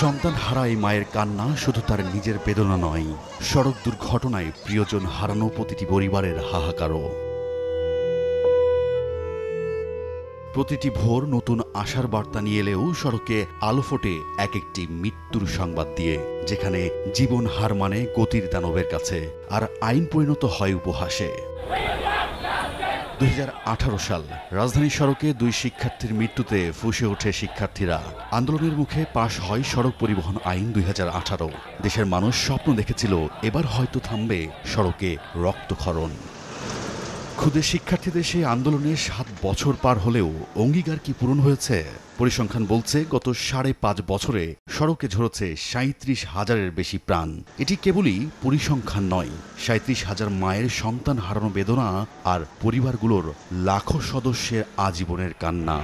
সন্তান হারায় মায়ের কান্না শুধু তার নিজের বেদনা নয়, সড়ক দুর্ঘটনায় প্রিয়জন হারানো প্রতিটি পরিবারের হাহাকারও। প্রতিটি ভোর নতুন আশার বার্তা নিয়ে এলেও সড়কে আলো ফোটে এক একটি মৃত্যুর সংবাদ দিয়ে, যেখানে জীবন হার মানে গতির দানবের কাছে, আর আইন পরিণত হয় উপহাসে। 2018 সাল রাজধানী সড়কে দুই শিক্ষার্থীর মৃত্যুতে ফুঁসে ওঠে শিক্ষার্থীরা। আন্দোলনের মুখে পাশ হয় সড়ক পরিবহন আইন 2018। দেশের মানুষ স্বপ্ন দেখেছিল এবার হয়তো থামবে সড়কে রক্তক্ষরণ। ক্ষুদে শিক্ষার্থীদের সেই আন্দোলনে 7 বছর পার হলেও অঙ্গীকার কি পূরণ হয়েছে? পরিসংখ্যান বলছে গত 5.5 বছরে সড়কে ঝরেছে 37,000-এর বেশি প্রাণ। এটি কেবলই পরিসংখ্যান নয়, 37,000 মায়ের সন্তান হারানো বেদনা আর পরিবারগুলোর লাখো সদস্যের আজীবনের কান্না।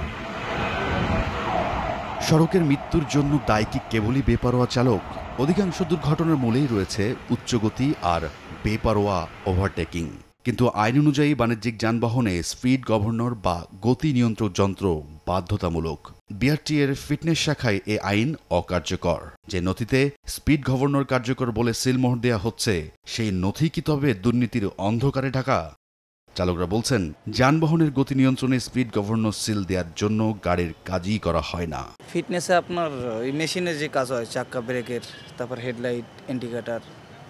সড়কের মৃত্যুর জন্য দায়ী কি কেবলই বেপরোয়া চালক? অধিকাংশ দুর্ঘটনার মূলেই রয়েছে উচ্চগতি আর বেপরোয়া ওভারটেকিং। কিন্তু আইন অনুযায়ী বাণিজ্যিক যানবাহনে স্পিড গভর্নর বা গতি নিয়ন্ত্রক যন্ত্র বাধ্যতামূলক। বিআরটি এর ফিটনেস শাখায় এ আইন অকার্যকর। যে নথিতে স্পিড গভর্নর কার্যকর বলে সিলমোহর দেয়া হচ্ছে, সেই নথি কি তবে দুর্নীতির অন্ধকারে ঢাকা? চালকরা বলছেন, যানবাহনের গতি নিয়ন্ত্রণে স্পিড গভর্নর সিল দেওয়ার জন্য গাড়ির কাজই করা হয় না। ফিটনেসে আপনার ওই মেশিনের যে কাজ হয়, চাক্কা, ব্রেকের, তারপর হেডলাইট, ইন্ডিকেটার,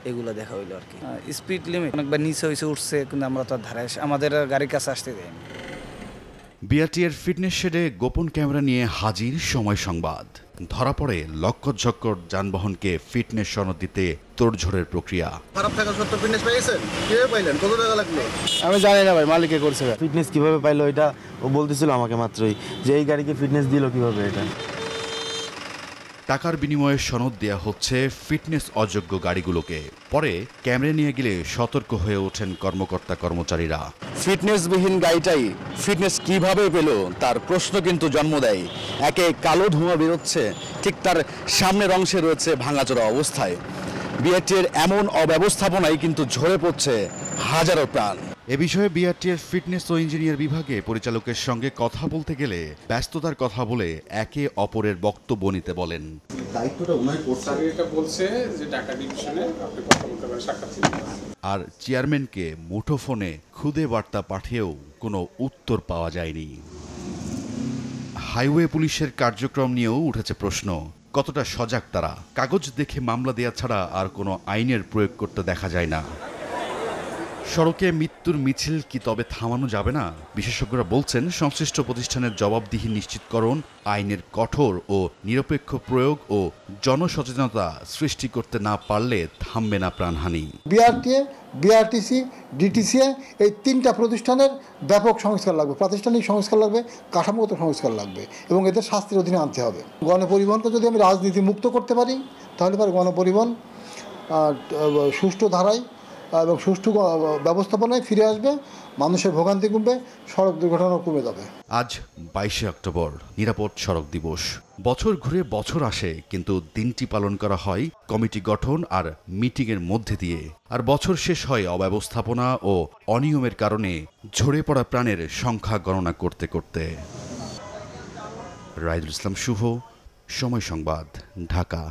এগুলো দেখা হইলো আর কি। স্পিড লিমিট অনেকবার নিচে হয়েছে, উঠছে, কিন্তু আমরা তো ধারায় আমাদের গাড়ির কাছে আসতে দেয়নি। বিআরটি এর ফিটনেস শেডে গোপন ক্যামেরা নিয়ে হাজির সময় সংবাদ। ধরা পড়ে লক্ষ্যঝক্কর যানবাহনকে ফিটনেস সনদ দিতে তোড়ঝোড়ের প্রক্রিয়া। খারাপ থাকা সত্ত্বেও ফিটনেস পেয়েছেন? কিভাবে পাইলেন? কত টাকা লাগলো? আমি জানি না ভাই, মালিকে করছে। ফিটনেস কিভাবে পাইলো এটা ও বলতেছিল আমাকে মাত্রই, যে এই গাড়িকে ফিটনেস দিল কিভাবে। এটা টাকার বিনিময়ে সনদ দেয়া হচ্ছে ফিটনেস অযোগ্য গাড়িগুলোকে। পরে ক্যামেরা নিয়ে গেলে সতর্ক হয়ে ওঠেন কর্মকর্তা কর্মচারীরা। ফিটনেসবিহীন গাড়িটাই ফিটনেস কিভাবে পেল তার প্রশ্ন কিন্তু জন্ম দেয়। একে কালো ধোঁয়া বেরোচ্ছে, ঠিক তার সামনের অংশে রয়েছে ভাঙাচোরা অবস্থায়। বিআরটির এমন অব্যবস্থাপনায় কিন্তু ঝরে পড়ছে হাজারো প্রাণ। এ বিষয়ে বিআরটি এর ফিটনেস ও ইঞ্জিনিয়ার বিভাগে পরিচালকের সঙ্গে কথা বলতে গেলে ব্যস্ততার কথা বলে একে অপরের বক্তব্য নিতে বলেন। দায়িত্বটা উনাই করছে। এটা বলছে যে ঢাকা ডিভিশনে আপনি কথা বলতে পারেন, সাক্ষাৎ দিতে পারেন। আর চেয়ারম্যানকে মুঠোফোনে খুদে বার্তা পাঠিয়েও কোনো উত্তর পাওয়া যায়নি। হাইওয়ে পুলিশের কার্যক্রম নিয়েও উঠেছে প্রশ্ন, কতটা সজাগ তারা? কাগজ দেখে মামলা দেয়া ছাড়া আর কোনো আইনের প্রয়োগ করতে দেখা যায় না। সড়কে মৃত্যুর মিছিল কি তবে থামানো যাবে না? বিশেষজ্ঞরা বলছেন, সংশ্লিষ্ট প্রতিষ্ঠানের জবাবদিহি নিশ্চিতকরণ, আইনের কঠোর ও নিরপেক্ষ প্রয়োগ ও জনসচেতনতা সৃষ্টি করতে না পারলে থামবে না প্রাণহানি। বিআরটিএ, বিআরটিসি, ডিটিসিএ এই 3টা প্রতিষ্ঠানের ব্যাপক সংস্কার লাগবে, প্রাতিষ্ঠানিক সংস্কার লাগবে, কাঠামোগত সংস্কার লাগবে, এবং এদের শাস্তির অধীনে আনতে হবে। গণপরিবহনকে যদি আমি রাজনীতি মুক্ত করতে পারি, তাহলে পরে গণপরিবহন সুষ্ঠু ধারায় এবং সুষ্ঠু ব্যবস্থাপনায় ফিরে আসবে, মানুষের ভোগান্তি কমবে, সড়ক দুর্ঘটনা কমে যাবে। আজ 22শে অক্টোবর, নিরাপদ সড়ক দিবস। বছর ঘুরে বছর আসে, কিন্তু দিনটি পালন করা হয় কমিটি গঠন আর মিটিংয়ের মধ্যে দিয়ে। আর বছর শেষ হয় অব্যবস্থাপনা ও অনিয়মের কারণে ঝরে পড়া প্রাণের সংখ্যা গণনা করতে করতে। রাইদুল ইসলাম শুভ, সময় সংবাদ, ঢাকা।